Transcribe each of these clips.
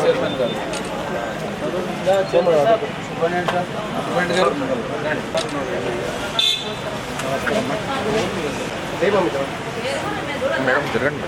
Chairman గారు madam తిరగండి.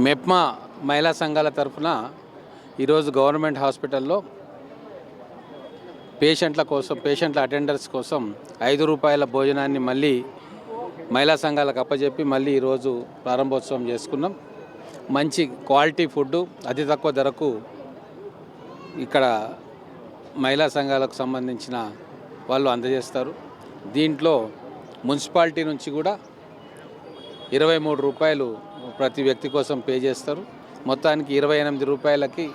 మెప్మా మహిళా సంఘాల తరఫున ఈరోజు గవర్నమెంట్ హాస్పిటల్లో పేషెంట్ల అటెండర్స్ కోసం ₹5 భోజనాన్ని మళ్ళీ మహిళా సంఘాలకు అప్పచెప్పి మళ్ళీ ఈరోజు ప్రారంభోత్సవం చేసుకున్నాం. మంచి క్వాలిటీ ఫుడ్డు అతి తక్కువ ధరకు ఇక్కడ మహిళా సంఘాలకు సంబంధించిన వాళ్ళు అందజేస్తారు. దీంట్లో మున్సిపాలిటీ నుంచి కూడా ₹23 ప్రతి వ్యక్తి కోసం పే చేస్తారు. మొత్తానికి ₹28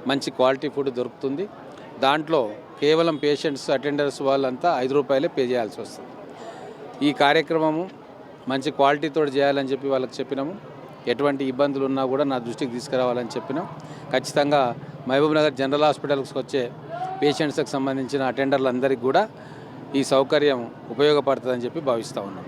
మంచి క్వాలిటీ ఫుడ్ దొరుకుతుంది. దాంట్లో కేవలం పేషెంట్స్ అటెండర్స్ వాళ్ళంతా ₹5 పే చేయాల్సి వస్తుంది. ఈ కార్యక్రమము మంచి క్వాలిటీతో చేయాలని చెప్పి వాళ్ళకి చెప్పినాము. ఎటువంటి ఇబ్బందులు ఉన్నా కూడా నా దృష్టికి తీసుకురావాలని చెప్పినాం. ఖచ్చితంగా మహబూబ్నగర్ జనరల్ హాస్పిటల్కి వచ్చే పేషెంట్స్కి సంబంధించిన అటెండర్లందరికీ కూడా ఈ సౌకర్యం ఉపయోగపడుతుందని చెప్పి భావిస్తూ ఉన్నాం.